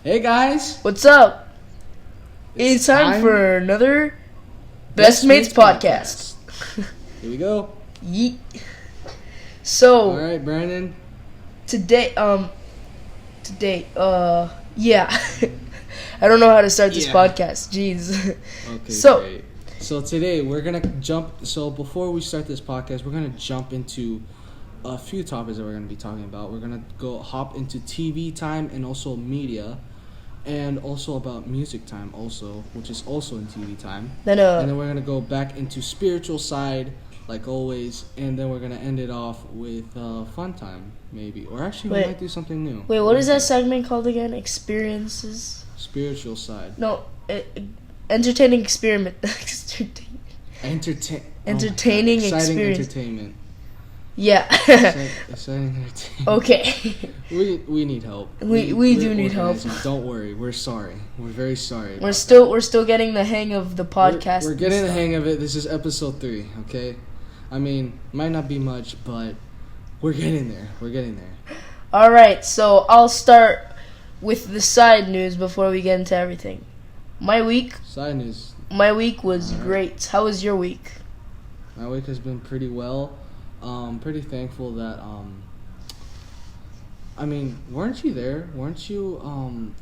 Hey guys! What's up? It's time for another Best Mates podcast. Here we go. Yeet. So, alright, Brandon. Today, yeah. I don't know how to start this podcast. Jeez. Okay, great. So today we're gonna before we start this podcast, we're gonna jump into a few topics that we're gonna be talking about. We're gonna hop into TV time and also media. And also about music time also, which is also in TV time. And then we're going to go back into spiritual side, like always. And then we're going to end it off with fun time, maybe. Or actually, we might do something new. Wait, what is that segment called again? Experiences? Spiritual side. No, entertaining experiment. Entertaining exciting experience. Entertainment. Yeah. Exciting entertainment. Okay. We need help. We do need help. Don't worry. We're sorry. We're very sorry. We're still getting the hang of the podcast. We're getting the hang of it. This is episode 3, okay? I mean, might not be much, but we're getting there. All right. So, I'll start with the side news before we get into everything. My week was great. How was your week? My week has been pretty well. Pretty thankful that, I mean, weren't you there? Weren't you,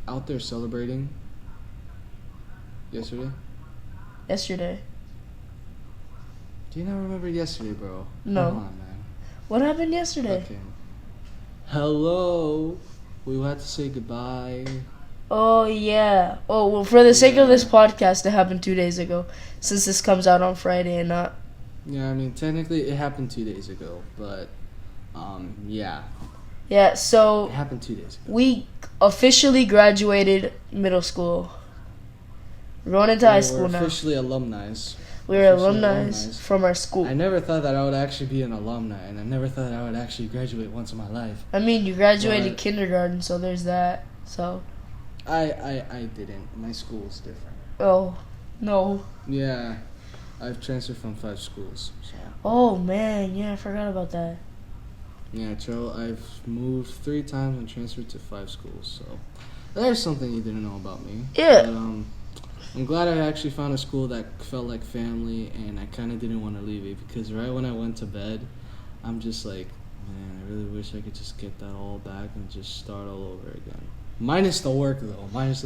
out there celebrating yesterday? Yesterday? Do you not remember yesterday, bro? No. Come on, man. What happened yesterday? Okay. Hello. We had to say goodbye. Oh, yeah. Oh, well, for the sake of this podcast, it happened 2 days ago, since this comes out on Friday and not... Yeah, I mean, technically it happened 2 days ago, but, yeah. Yeah, so... It happened 2 days ago. We officially graduated middle school. We're going into high school now. We're officially alumni. We're alumni from our school. I never thought that I would actually be an alumni, and I never thought I would actually graduate once in my life. I mean, you graduated kindergarten, so there's that, so... I didn't. My school was different. Oh, no. Yeah. I've transferred from 5 schools. So. Oh, man. Yeah, I forgot about that. Yeah, I've moved 3 times and transferred to 5 schools. So there's something you didn't know about me. Yeah. But, I'm glad I actually found a school that felt like family, and I kind of didn't want to leave it because right when I went to bed, I'm just like, man, I really wish I could just get that all back and just start all over again. Minus the work, though. Minus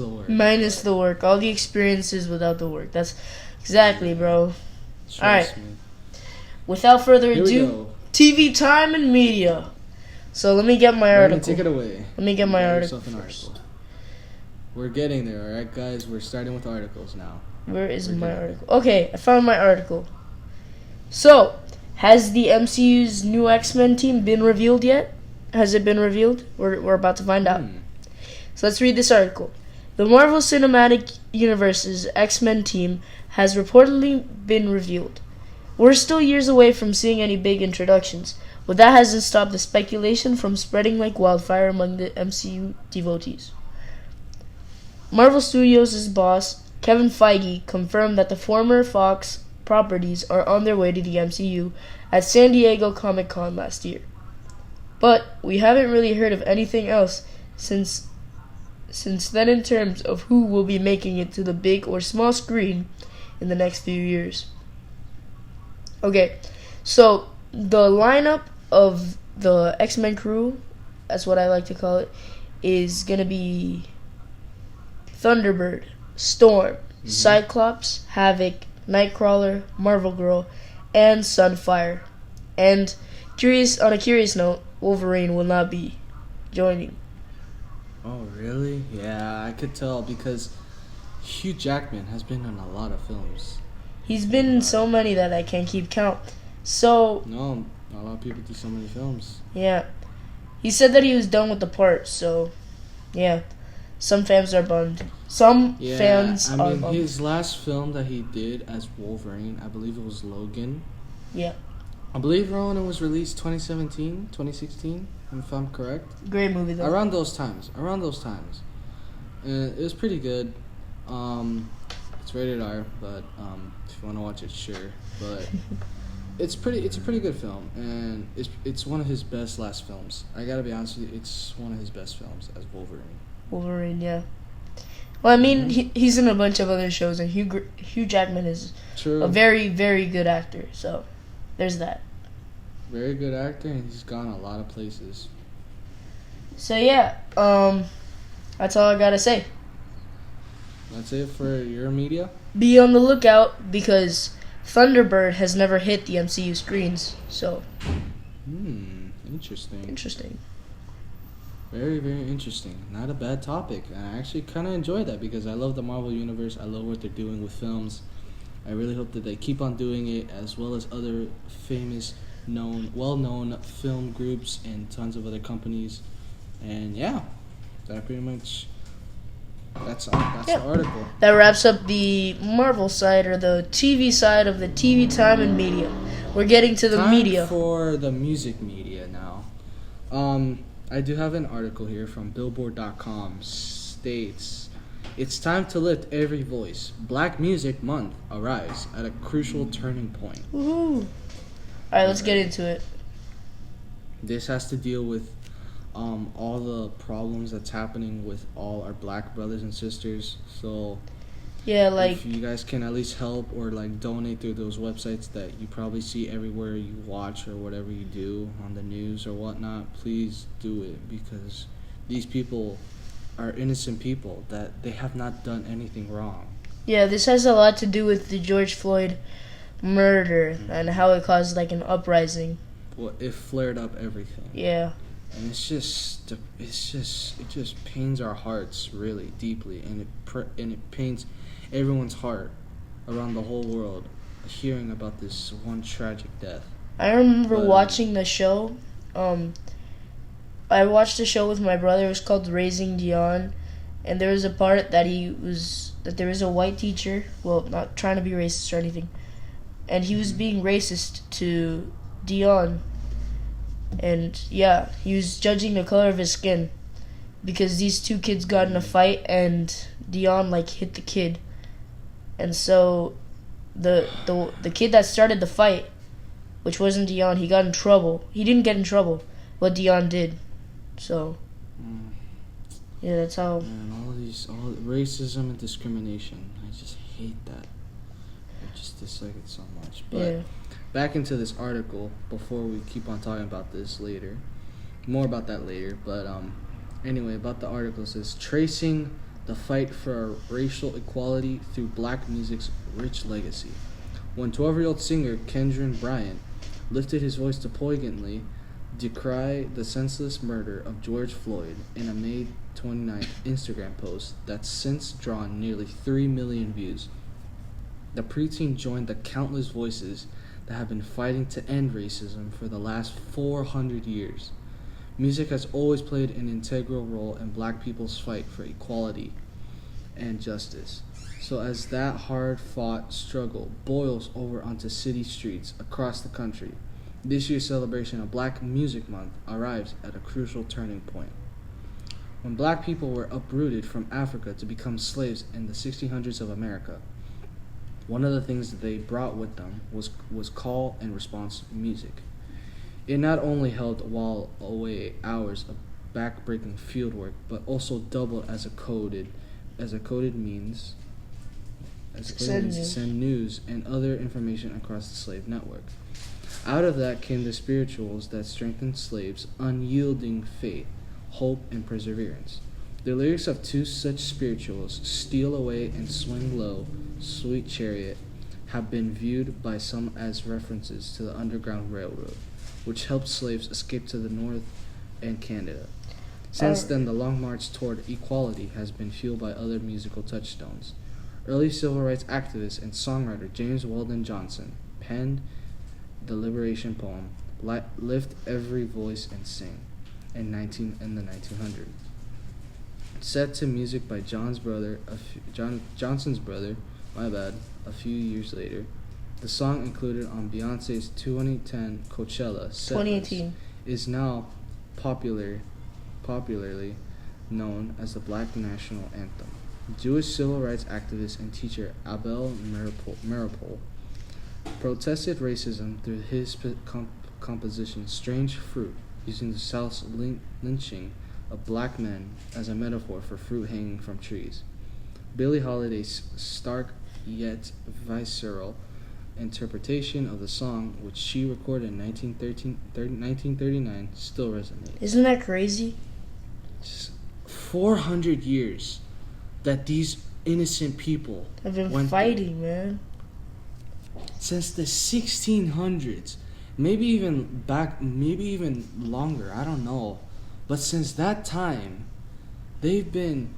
the work. All the experiences without the work. That's exactly, bro. All right. Without further ado, TV time and media. So let me get my article. Take it away. Let me get my article first. We're getting there, all right, guys? We're starting with articles now. Where is my article? Okay, I found my article. So, has the MCU's new X-Men team been revealed yet? Has it been revealed? We're about to find out. So let's read this article. The Marvel Cinematic Universe's X-Men team has reportedly been revealed. We're still years away from seeing any big introductions, but that hasn't stopped the speculation from spreading like wildfire among the MCU devotees. Marvel Studios' boss, Kevin Feige, confirmed that the former Fox properties are on their way to the MCU at San Diego Comic-Con last year. But we haven't really heard of anything else since then in terms of who will be making it to the big or small screen in the next few years. Okay, so the lineup of the X-Men crew, that's what I like to call it, is going to be Thunderbird, Storm, Cyclops, Havoc, Nightcrawler, Marvel Girl, and Sunfire. And on a curious note, Wolverine will not be joining. Oh, really? Yeah, I could tell because Hugh Jackman has been in a lot of films. He's been in so many that I can't keep count. So... No, not a lot of people do so many films. Yeah. He said that he was done with the part, so... Yeah. Some fans are bummed. His last film that he did as Wolverine, I believe it was Logan. Yeah. I believe, Rowan, it was released 2017, 2016, if I'm correct. Great movie, though. Around those times. It was pretty good. It's rated R, but if you want to watch it, sure. But it's a pretty good film, and it's one of his best last films. I gotta be honest with you, it's one of his best films as Wolverine. Wolverine, yeah. Well, I mean, he's in a bunch of other shows, and Hugh Jackman is True. a very, very good actor. So, there's that. Very good actor, and he's gone a lot of places. So yeah, that's all I gotta say. That's it for your media? Be on the lookout because Thunderbird has never hit the MCU screens. So. Interesting. Very, very interesting. Not a bad topic. And I actually kind of enjoy that because I love the Marvel Universe. I love what they're doing with films. I really hope that they keep on doing it, as well as other famous, well-known film groups and tons of other companies. And yeah, that's the article. That wraps up the Marvel side, or the TV side of the TV time and media. We're getting to the media. For the music media now. I do have an article here from Billboard.com. States, it's time to lift every voice. Black Music Month arrives at a crucial turning point. Woohoo! All right, let's get into it. This has to deal with all the problems that's happening with all our black brothers and sisters. So yeah, like, if you guys can at least help or like donate through those websites that you probably see everywhere you watch or whatever you do on the news or whatnot, please do it, because these people are innocent people that they have not done anything wrong. Yeah, this has a lot to do with the George Floyd murder and how it caused like an uprising. Well, it flared up everything. Yeah. And it just pains our hearts really deeply, and it pains everyone's heart around the whole world hearing about this one tragic death. I remember watching the show. I watched the show with my brother. It was called Raising Dion, and there was a part that there was a white teacher. Well, not trying to be racist or anything, and he was being racist to Dion. And yeah, he was judging the color of his skin because these two kids got in a fight and Dion like hit the kid. And so the kid that started the fight, which wasn't Dion, he got in trouble. He didn't get in trouble, but Dion did. So yeah, that's how. Man, all racism and discrimination. I just hate that. I just dislike it so much. But yeah. Back into this article before we keep on talking about this later. More about that later. But anyway, about the article, it says, tracing the fight for racial equality through black music's rich legacy. When 12-year-old singer Kendron Bryant lifted his voice to poignantly decry the senseless murder of George Floyd in a May 29th Instagram post that's since drawn nearly 3 million views, the preteen joined the countless voices that have been fighting to end racism for the last 400 years. Music has always played an integral role in black people's fight for equality and justice. So as that hard-fought struggle boils over onto city streets across the country, this year's celebration of Black Music Month arrives at a crucial turning point. When black people were uprooted from Africa to become slaves in the 1600s of America, one of the things that they brought with them was call and response music. It not only held while away hours of backbreaking fieldwork, but also doubled as a coded means to send news and other information across the slave network. Out of that came the spirituals that strengthened slaves' unyielding faith, hope, and perseverance. The lyrics of two such spirituals, Steal Away and Swing Low, Sweet Chariot, have been viewed by some as references to the Underground Railroad, which helped slaves escape to the North and Canada. Since then, the long march toward equality has been fueled by other musical touchstones. Early civil rights activist and songwriter James Weldon Johnson penned the liberation poem "Lift Every Voice and Sing" in the 1900s. Set to music by Johnson's brother, a few years later. The song included on Beyonce's 2010 Coachella set 2018 is now popularly known as the Black National Anthem. Jewish civil rights activist and teacher Abel Meeropol protested racism through his composition Strange Fruit, using the South's lynching of black men as a metaphor for fruit hanging from trees. Billie Holiday's stark yet visceral interpretation of the song, which she recorded in 1939, still resonates. Isn't that crazy? Just 400 years that these innocent people I've been fighting, man. Since the 1600s, maybe even longer, I don't know. But since that time, they've been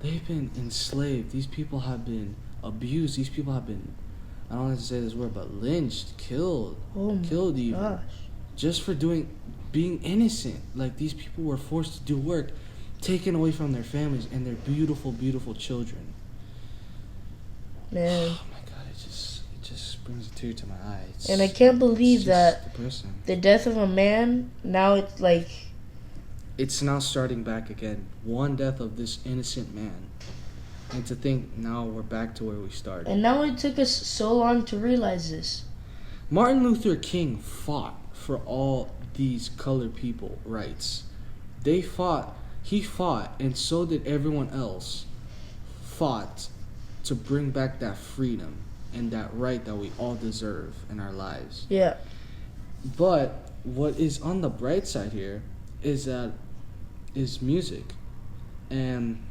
enslaved. These people have been abused. These people have been, I don't like to say this word, but lynched, killed even. Gosh. Just for being innocent. Like, these people were forced to do work, taken away from their families and their beautiful, beautiful children. Man. Oh my God, it just brings a tear to my eye. And I can't believe that depressing. The death of a man, now it's like... It's now starting back again. One death of this innocent man. And to think now we're back to where we started. And now it took us so long to realize this. Martin Luther King fought for all these colored people rights. He fought, and so did everyone else. Fought to bring back that freedom and that right that we all deserve in our lives. Yeah. But what is on the bright side here is music. And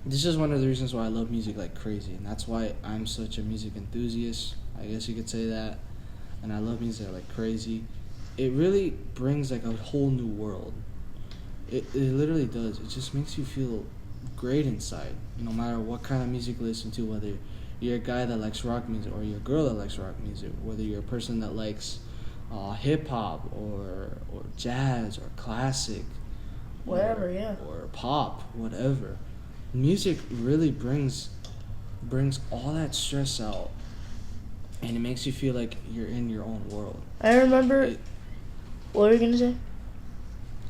this is one of the reasons why I love music like crazy. And that's why I'm such a music enthusiast. I guess you could say that. And I love music like crazy. It really brings like a whole new world. It literally does. It just makes you feel great inside. No matter what kind of music you listen to, whether you're a guy that likes rock music or you're a girl that likes rock music, whether you're a person that likes hip-hop or jazz or classic. Whatever, or pop, whatever. Music really brings all that stress out, and it makes you feel like you're in your own world. I remember... what were you going to say?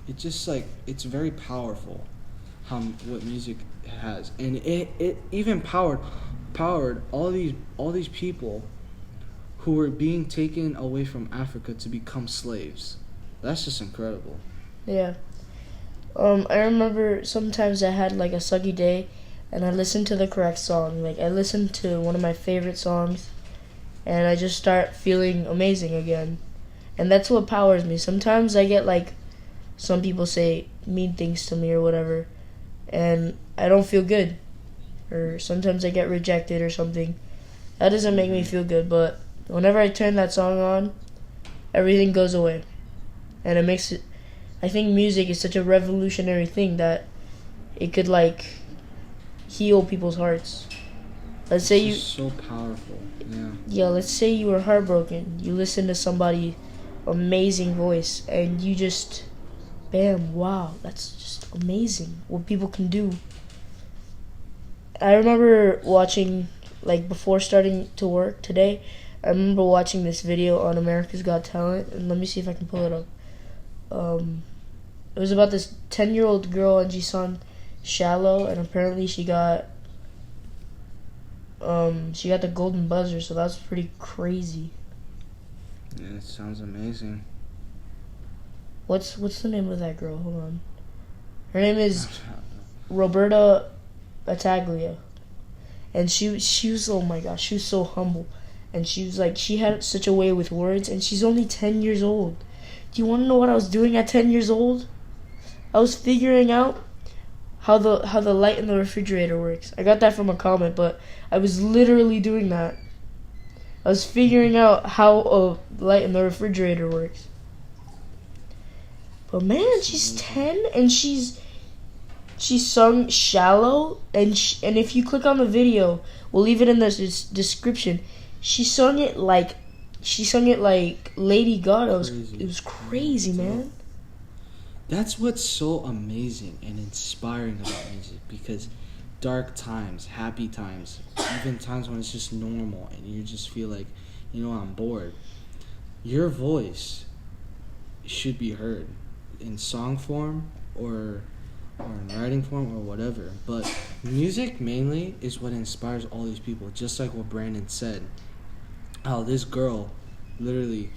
It's just like, it's very powerful what music has. And it even powered all these people who were being taken away from Africa to become slaves. That's just incredible. Yeah. I remember sometimes I had like a sucky day and I listened to the correct song. Like, I listened to one of my favorite songs and I just start feeling amazing again. And that's what powers me. Sometimes I get like, some people say mean things to me or whatever, and I don't feel good. Or sometimes I get rejected or something. That doesn't make me feel good, but whenever I turn that song on, everything goes away. And it makes it... I think music is such a revolutionary thing that it could like heal people's hearts. Let's say it's so powerful. Yeah, let's say you were heartbroken. You listen to somebody's amazing voice and you just, bam, wow, that's just amazing what people can do. I remember watching, like, before starting to work today, I remember watching this video on America's Got Talent, and let me see if I can pull it up. It was about this 10-year-old girl, and she sung Shallow, and apparently she got the golden buzzer, so that's pretty crazy. Yeah, it sounds amazing. What's the name of that girl? Hold on. Her name is Roberta Battaglia. And she was, oh my gosh, she was so humble. And she was like, she had such a way with words, and she's only 10 years old. Do you want to know what I was doing at 10 years old? I was figuring out how the light in the refrigerator works. I got that from a comment, but I was literally doing that. I was figuring out how a light in the refrigerator works. But man, she's 10 and she sung Shallow, and if you click on the video, we'll leave it in the description. She sung it like Lady Gaga. It was crazy, man. That's what's so amazing and inspiring about music, because dark times, happy times, even times when it's just normal and you just feel like, I'm bored, your voice should be heard in song form or in writing form or whatever. But music mainly is what inspires all these people, just like what Brandon said, how this girl literally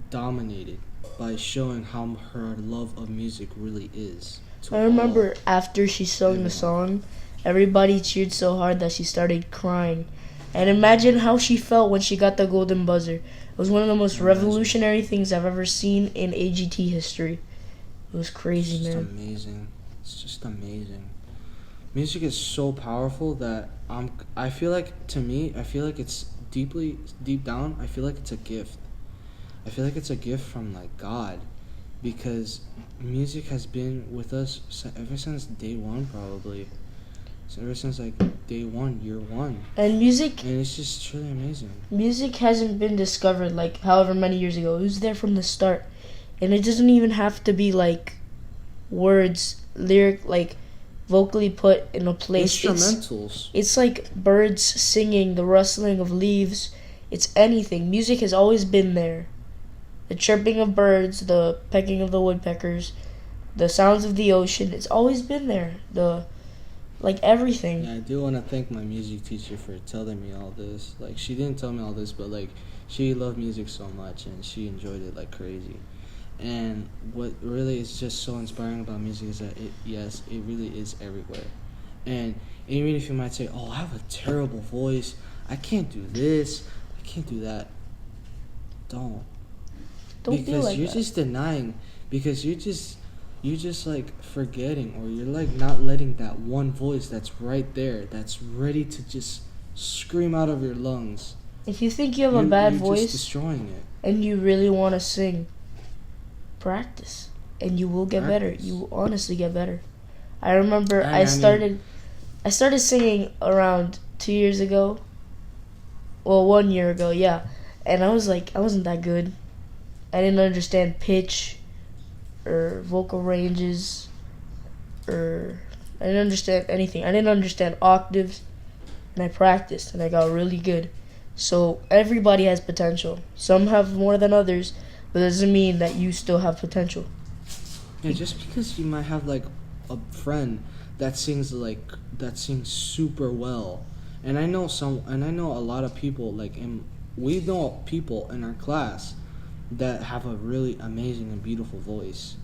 dominated by showing how her love of music really is. I remember after she sung the song, everybody cheered so hard that she started crying. And imagine how she felt when she got the golden buzzer. It was one of the most revolutionary things I've ever seen in AGT history. It was crazy, it's man. Amazing. It's just amazing. Music is so powerful that I feel like, to me, I feel like it's deep down, I feel like it's a gift. I feel like it's a gift from like God, because music has been with us ever since day one, probably. So ever since like day one, year one. And it's just truly amazing. Music hasn't been discovered like however many years ago. It was there from the start. And it doesn't even have to be like words, like vocally put in a place. Instrumentals. It's like birds singing, the rustling of leaves. It's anything. Music has always been there. The chirping of birds, the pecking of the woodpeckers, the sounds of the ocean. It's always been there. Like everything. Yeah, I do want to thank my music teacher for telling me all this. Like, she didn't tell me all this, but like, she loved music so much and she enjoyed it like crazy. And what really is just so inspiring about music is that it really is everywhere. And even if you might say, "Oh, I have a terrible voice. I can't do this. I can't do that." Don't Feel like you're that. just denying. Because you're just like forgetting, or you're like not letting that one voice that's right there, that's ready to just scream out of your lungs. If you think you have a bad you're voice just destroying it. and you really want to sing, practice, and you will get better. You will honestly get better. I remember I started singing around 2 years ago. Well, 1 year ago, yeah. And I wasn't that good. I didn't understand pitch or vocal ranges, or I didn't understand anything. I didn't understand octaves, and I practiced, and I got really good. So everybody has potential. Some have more than others, but that doesn't mean that you still have potential. Yeah, just because you might have like a friend that sings super well, and I know a lot of people we know people in our class that have a really amazing and beautiful voice,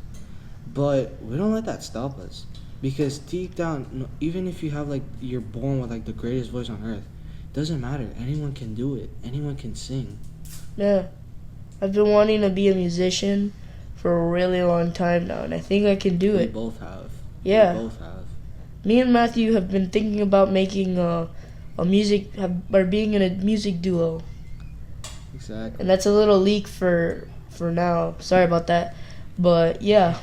but we don't let that stop us, because deep down, even if you have you're born with the greatest voice on earth, it doesn't matter. Anyone can do it. Anyone can sing. Yeah, I've been wanting to be a musician for a really long time now, and I think I can do it. We both have. Yeah. We both have. Me and Matthew have been thinking about making being in a music duo. Exactly. And that's a little leak for now. Sorry about that. But yeah.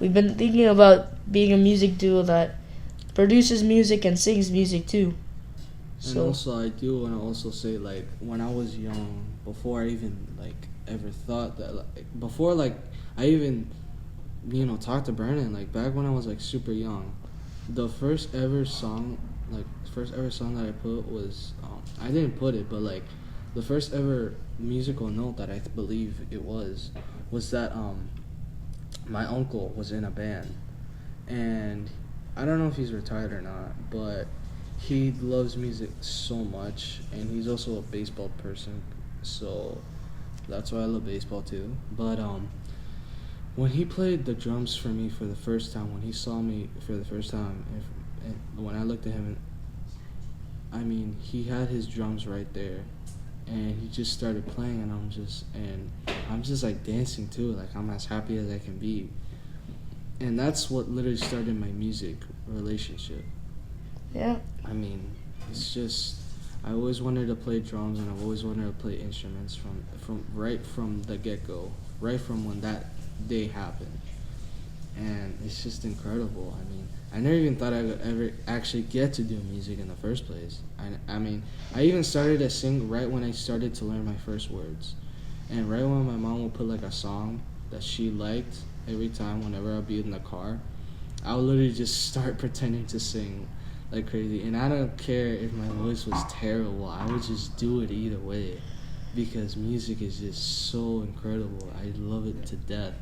We've been thinking about being a music duo that produces music and sings music too. And also, I do want to also say, when I was young, before I even ever thought that, before I even talked to Brandon, back when I was super young, the first ever song that I put was I didn't put it, but the first ever musical note that I believe it was that my uncle was in a band, and I don't know if he's retired or not, but he loves music so much, and he's also a baseball person, so that's why I love baseball too. But when he played the drums for me for the first time, when he saw me for the first time, when I looked at him, I mean, he had his drums right there, and he just started playing, and I'm just dancing too, I'm as happy as I can be. And that's what literally started my music relationship. Yeah. I mean, it's just, I always wanted to play drums, and I've always wanted to play instruments from the get-go, right from when that day happened. And it's just incredible. I mean, I never even thought I would ever actually get to do music in the first place. I mean, I even started to sing right when I started to learn my first words. And right when my mom would put a song that she liked every time whenever I'd be in the car, I would literally just start pretending to sing like crazy. And I don't care if my voice was terrible. I would just do it either way, because music is just so incredible. I love it to death.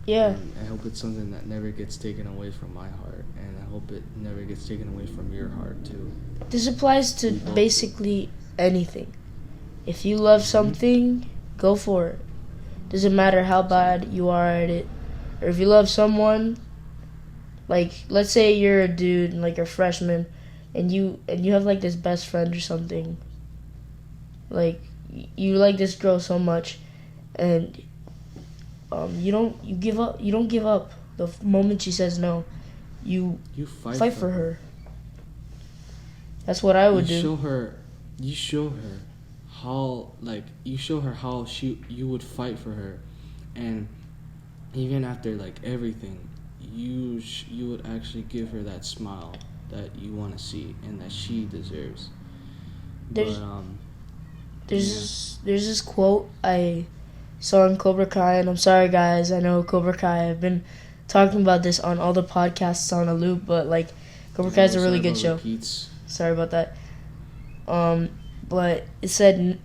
Yeah. And I hope it's something that never gets taken away from my heart, and I hope it never gets taken away from your heart too. This applies to basically anything. If you love something, go for it. Doesn't matter how bad you are at it. Or if you love someone, Like, let's say you're a dude, and, like, you're a freshman, and you have, like, this best friend or something. Like, you like this girl so much, and you don't give up the moment she says no. You fight for her. That's what I would do. You show her how, like, you would fight for her, and even after, like, everything, you would actually give her that smile that you want to see and that she deserves. There's this quote I saw in Cobra Kai, and I'm sorry guys, I know Cobra Kai, I've been talking about this on all the podcasts on a loop, but, like, Cobra Kai is a really good show. Repeats. Sorry about that. But it said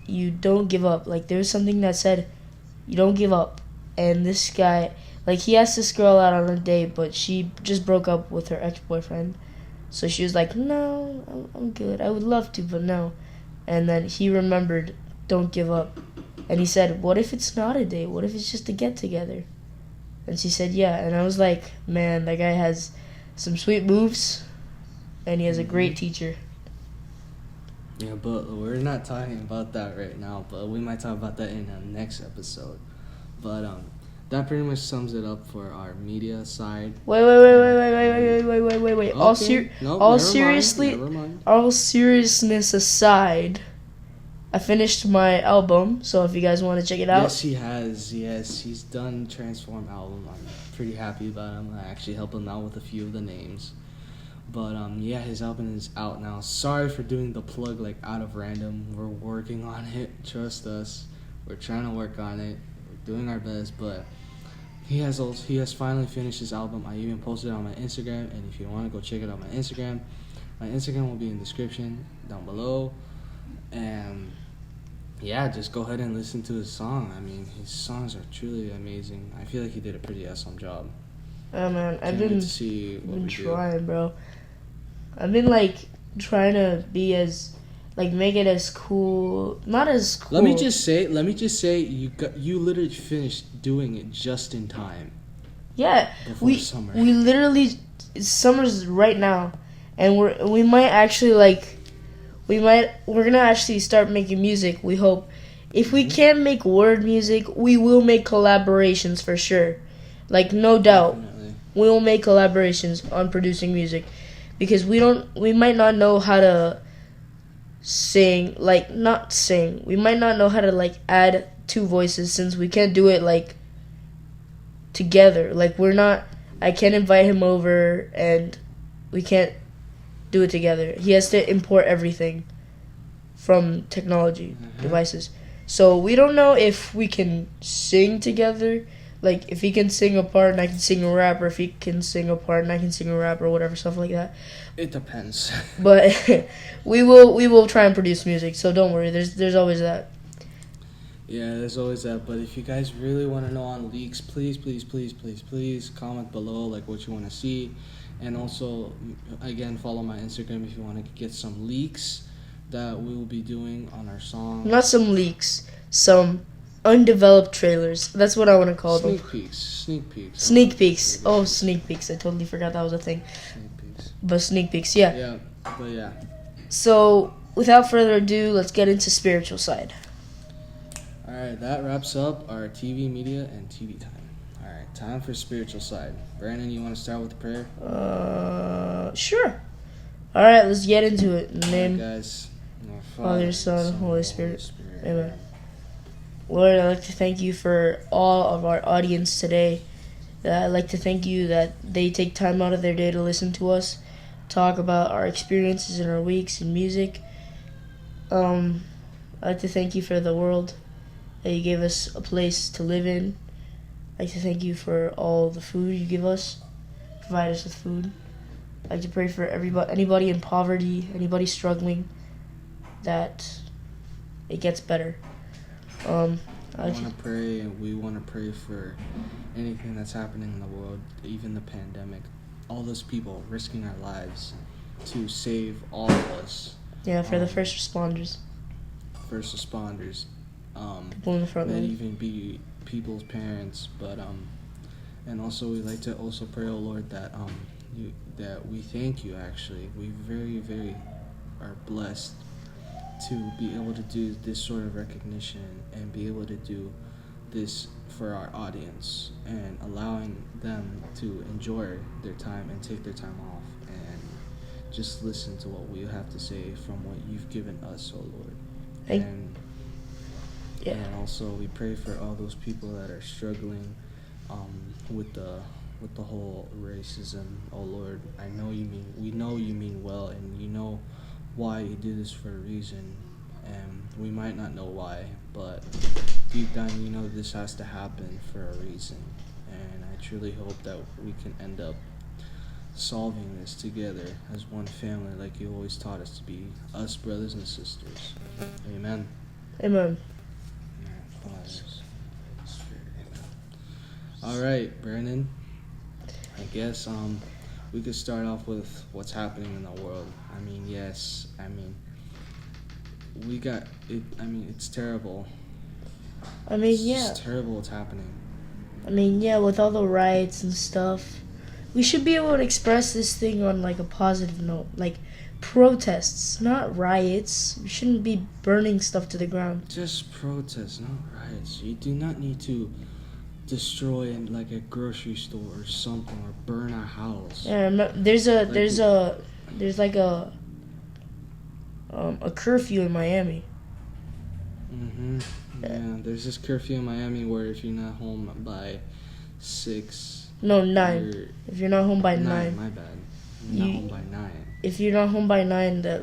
you don't give up. Like, there was something that said you don't give up. And this guy, like, he asked this girl out on a date, but she just broke up with her ex-boyfriend. So she was like, no, I'm good. I would love to, but no. And then he remembered, don't give up. And he said, what if it's not a date? What if it's just a get-together? And she said, yeah. And I was like, man, that guy has some sweet moves, and he has a great teacher. Yeah, but we're not talking about that right now, but we might talk about that in the next episode. But that pretty much sums it up for our media side. Wait. Okay. All seriousness aside, I finished my album, so if you guys want to check it out. Yes, he has. Yes, he's done Transform album. I'm pretty happy about him. I actually helped him out with a few of the names. But, yeah, his album is out now. Sorry for doing the plug, like, out of random. We're working on it. Trust us. We're trying to work on it. We're doing our best. But he has finally finished his album. I even posted it on my Instagram. And if you want to go check it out on my Instagram will be in the description down below. And, yeah, just go ahead and listen to his song. I mean, his songs are truly amazing. I feel like he did a pretty awesome job. Oh, man, I've been trying, bro. I've been, like, trying to be as, like, make it as cool. Not as cool. Let me just say, you literally finished doing it just in time. Yeah, before summer. We literally, summer's right now, and we might actually, like, we're gonna actually start making music. We hope. If we can't make word music, we will make collaborations for sure. Like, no doubt. Definitely. We will make collaborations on producing music, because we might not know how to sing, like, not sing. We might not know how to, like, add two voices, since we can't do it, like, together. Like, I can't invite him over, and we can't do it together. He has to import everything from technology devices. So we don't know if we can sing together. Like, if he can sing a part and I can sing a rap, or if he can sing a part and I can sing a rap, or whatever, stuff like that. It depends. But we will try and produce music, so don't worry. There's always that. Yeah, there's always that. But if you guys really want to know on leaks, please comment below, like, what you want to see. And also, again, follow my Instagram if you want to get some leaks that we will be doing on our song. Not some leaks, some undeveloped trailers. That's what I want to call them. Sneak peeks. Oh, sneak peeks. I totally forgot that was a thing. Sneak peeks. But sneak peeks, yeah. Yeah, but yeah. So, without further ado, let's get into spiritual side. Alright, that wraps up our TV media and TV time. Alright, time for spiritual side. Brandon, you want to start with the prayer? Sure. Alright, let's get into it. In the name, guys. Father, Son, Holy Spirit. Amen. Lord, I'd like to thank you for all of our audience today. I'd like to thank you that they take time out of their day to listen to us, talk about our experiences and our weeks in music. I'd like to thank you for the world, that you gave us a place to live in. I'd like to thank you for all the food you give us, provide us with food. I'd like to pray for anybody in poverty, anybody struggling, that it gets better. We want to pray, and we want to pray for anything that's happening in the world, even the pandemic. All those people risking our lives to save all of us. Yeah, for the first responders. People in the front line. Even be people's parents, but And also, we like to also pray, oh Lord, that that we thank you. Actually, we very, very are blessed to be able to do this sort of recognition and be able to do this for our audience and allowing them to enjoy their time and take their time off and just listen to what we have to say from what you've given us, oh Lord. And also we pray for all those people that are struggling with the whole racism, oh Lord. We know you mean well, and you know why you do this for a reason, and we might not know why, but deep down you know this has to happen for a reason. And I truly hope that we can end up solving this together as one family, like you always taught us to be, us brothers and sisters. Amen. Amen. All right, Brandon, I guess we could start off with what's happening in the world. We got it. It's terrible. It's terrible what's happening. With all the riots and stuff, we should be able to express this thing on like a positive note, like protests, not riots. We shouldn't be burning stuff to the ground. Just protests, not riots. You do not need to destroy in like a grocery store or something, or burn a house. Yeah, there's like a curfew in Miami. Yeah, there's this curfew in Miami where if you're not home by 6. No, 9. If you're not home by 9. My bad. You're not home by 9. If you're not home by 9, that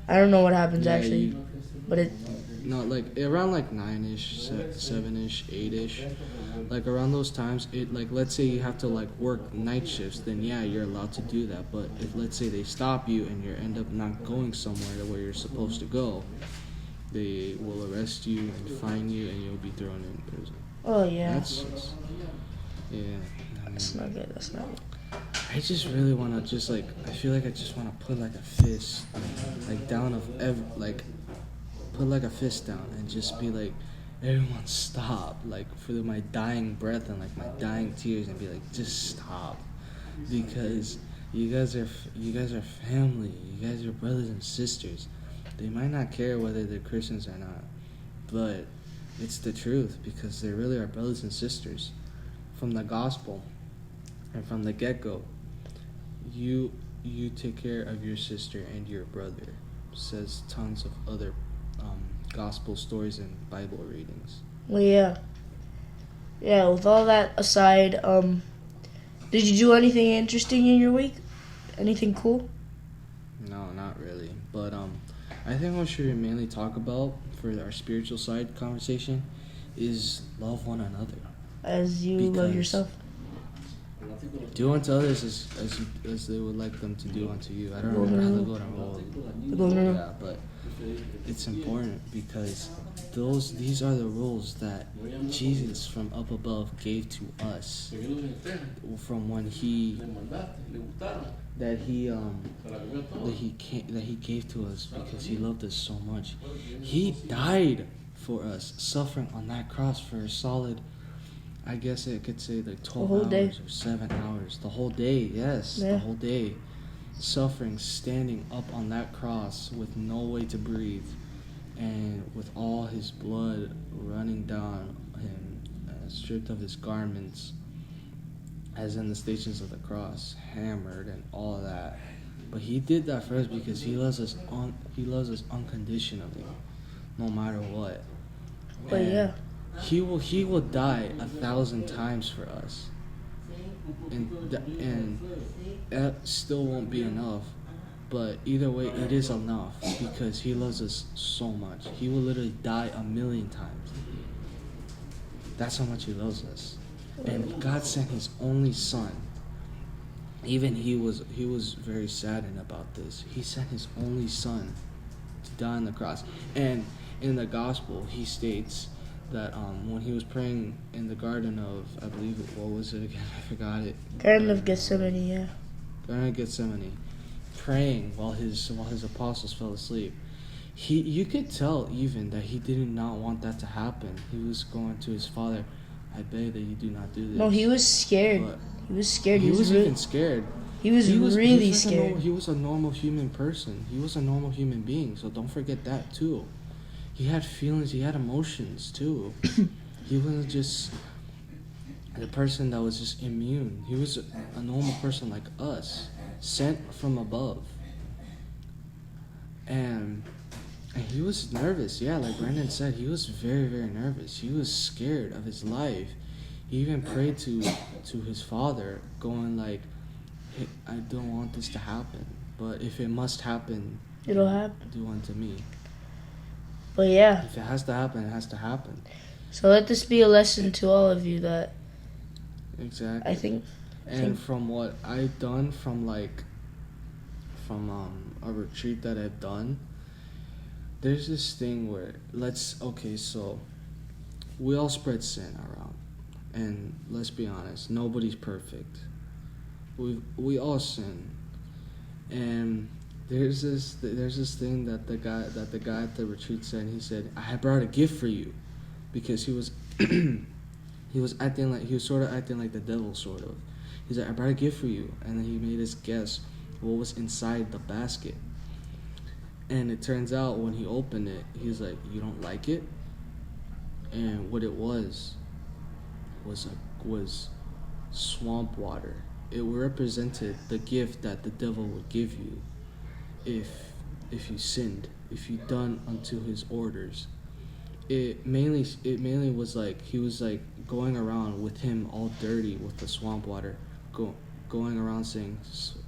I don't know what happens actually, but it. No, like around like 9ish, 7ish, 8ish, like around those times. It like, let's say you have to like work night shifts, then yeah, you're allowed to do that. But if let's say they stop you and you end up not going somewhere to where you're supposed to go, they will arrest you and fine you, and you'll be thrown in prison. Oh yeah. That's just, yeah. That's not good. That's not good. I just really want to just like, I feel like I just want to put like a fist like down put like a fist down and just be like, everyone stop, like for my dying breath and like my dying tears, and be like, just stop, because you guys are family, you guys are brothers and sisters. They might not care whether they're Christians or not, but it's the truth, because they really are brothers and sisters from the gospel and from the get-go. You take care of your sister and your brother, says tons of other gospel stories and Bible readings. Well, yeah. With all that aside, did you do anything interesting in your week? Anything cool? No, not really. But I think what should we mainly talk about for our spiritual side conversation is love one another. As you love yourself. Do unto others as they would like them to do unto you. I don't remember how the golden rule. Yeah, but it's important because these are the rules that Jesus from up above gave to us, from when he gave to us, because he loved us so much. He died for us, suffering on that cross for a solid, I guess I could say like 12 hours day. Or 7 hours. The whole day, yes, the whole day. Suffering, standing up on that cross with no way to breathe, and with all his blood running down him, stripped of his garments, as in the Stations of the Cross, hammered and all of that. But he did that for us because he loves us unconditionally, no matter what. But and he will die 1,000 times for us, and that still won't be enough. But either way, it is enough because he loves us so much. He will literally die 1,000,000 times. That's how much he loves us. And God sent his only son. Even he was very saddened about this. He sent his only son to die on the cross. And in the gospel, he states that when he was praying in the Garden of, I believe, what was it again? I forgot it. Garden of Gethsemane, yeah. Garden of Gethsemane, praying while his apostles fell asleep. You could tell even that he did not want that to happen. He was going to his Father, I beg that you do not do this. No, he was scared. But He was scared. he was even scared. He was really like scared. He was a normal human person. He was a normal human being. So don't forget that too. He had feelings. He had emotions too. He wasn't just a person that was just immune. He was a normal person like us, sent from above. And he was nervous. Yeah, like Brandon said, he was very, very nervous. He was scared of his life. He even prayed to his father, going like, hey, I don't want this to happen, but if it must happen, it'll happen. Do unto me. But yeah. If it has to happen, it has to happen. So let this be a lesson to all of you that... Exactly. I think from what I've done from a retreat that I've done, there's this thing where so we all spread sin around, and let's be honest, nobody's perfect. We all sin, and there's this thing that the guy at the retreat said. He said, I brought a gift for you, because he was he was sort of acting like the devil, sort of. He's like, I brought a gift for you, and then he made us guess what was inside the basket. And it turns out when he opened it, he was like, you don't like it? And what it was swamp water. It represented the gift that the devil would give you if you sinned, if you done unto his orders. It mainly was like he was like going around with him all dirty with the swamp water, going around saying,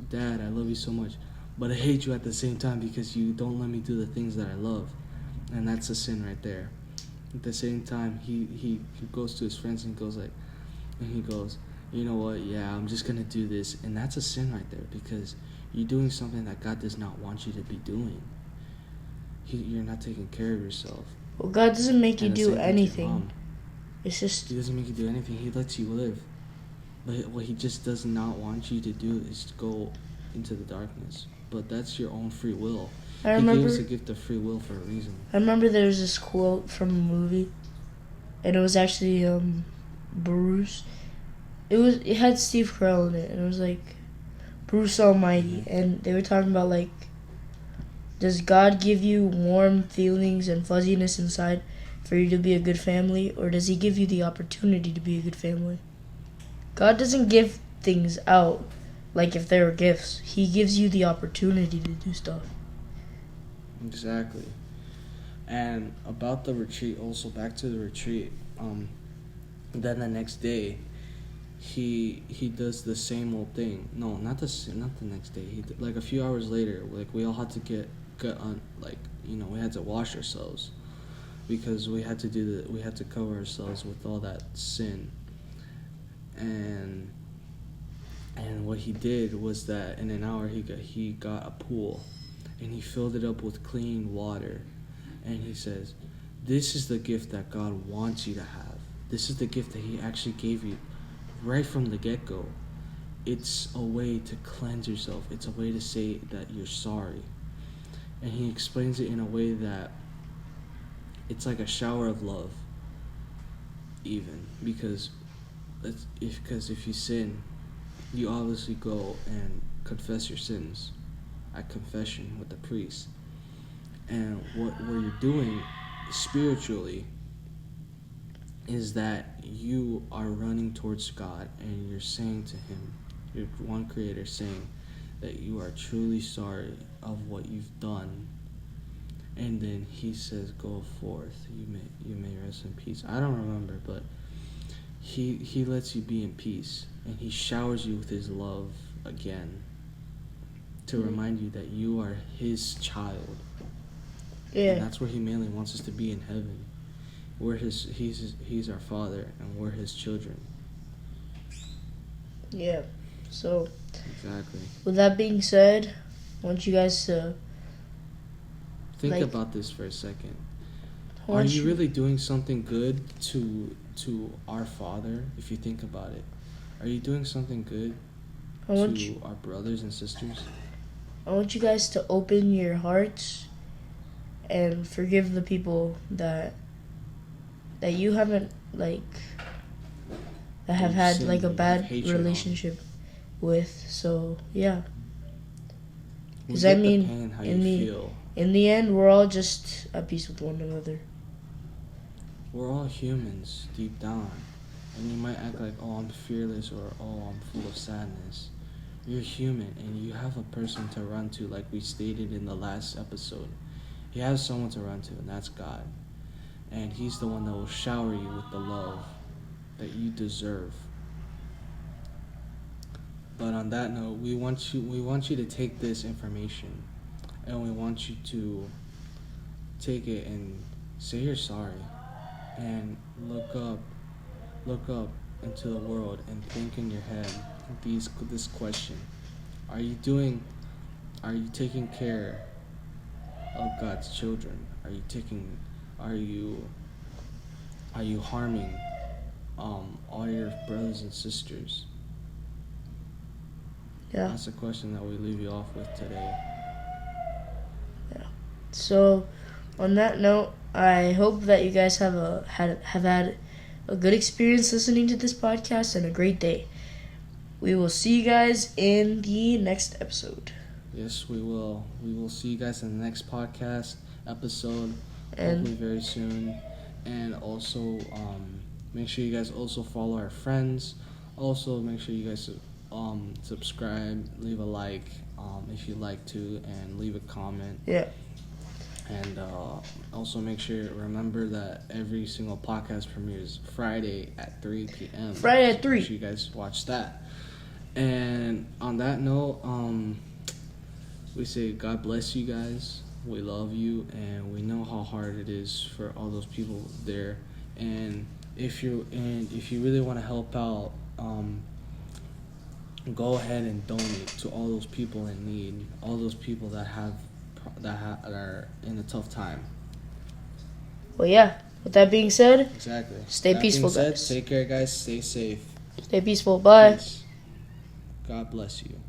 Dad, I love you so much, but I hate you at the same time because you don't let me do the things that I love. And that's a sin right there. At the same time, he goes to his friends and goes, you know what, yeah, I'm just gonna do this. And that's a sin right there, because you're doing something that God does not want you to be doing. You're not taking care of yourself. Well, God doesn't make you do anything. It's just... He doesn't make you do anything. He lets you live. But what he just does not want you to do is to go into the darkness. But that's your own free will. He gave us a gift of free will for a reason. I remember there was this quote from a movie, and it was actually Bruce. It had Steve Carell in it, and it was like Bruce Almighty, and they were talking about like, does God give you warm feelings and fuzziness inside for you to be a good family, or does he give you the opportunity to be a good family? God doesn't give things out like if they were gifts. He gives you the opportunity to do stuff. Exactly. And about the retreat, also back to the retreat, then the next day, he does the same old thing. No, not the next day. Like a few hours later, like we all had to get on, like, you know, we had to wash ourselves because we had to cover ourselves with all that sin. And what he did was that in an hour he got a pool, and he filled it up with clean water, and he says, this is the gift that God wants you to have. This is the gift that he actually gave you right from the get-go. It's a way to cleanse yourself. It's a way to say that you're sorry. And he explains it in a way that it's like a shower of love, even, because if you sin, you obviously go and confess your sins at confession with the priest. And what you're doing spiritually is that you are running towards God, and you're saying to him, your one creator, saying that you are truly sorry of what you've done. And then he says, go forth, you may rest in peace. I don't remember, but he lets you be in peace, and he showers you with his love again to remind you that you are his child. Yeah. And that's where he mainly wants us to be, in heaven. He's our father, and we're his children. Yeah. So, exactly. With that being said, I want you guys to think about this for a second. Are you really doing something good to our Father? If you think about it, are you doing something good to our brothers and sisters? I want you guys to open your hearts and forgive the people that you haven't, like, that have You've had sinned, like a you have bad hatred on. relationship with. So yeah, We 'cause get I mean, the pain, how in you the- feel. in the end, we're all just at peace with one another. We're all humans deep down, and you might act like, oh, I'm fearless, or oh, I'm full of sadness. You're human, and you have a person to run to, like we stated in the last episode. You have someone to run to, and that's God. And He's the one that will shower you with the love that you deserve. But on that note, we want you to take this information, and we want you to take it and say you're sorry, and look up into the world and think in your head this question: Are you taking care of God's children? Are you harming all your brothers and sisters? Yeah. That's a question that we leave you off with today. So, on that note, I hope that you guys have had a good experience listening to this podcast and a great day. We will see you guys in the next episode. Yes, we will. We will see you guys in the next podcast episode, And hopefully very soon. And also, make sure you guys also follow our friends. Also, make sure you guys subscribe, leave a like if you like to, and leave a comment. yeah, And also remember that every single podcast premieres Friday at 3 p.m. Friday at 3. Make sure you guys watch that. And on that note, we say God bless you guys. We love you, and we know how hard it is for all those people there. And if you really want to help out, go ahead and donate to all those people in need, all those people that are in a tough time. well, yeah. With that being said, Exactly. Stay That peaceful, being said, guys. Take care, guys. Stay safe. stay peaceful. Bye. Peace. God bless you.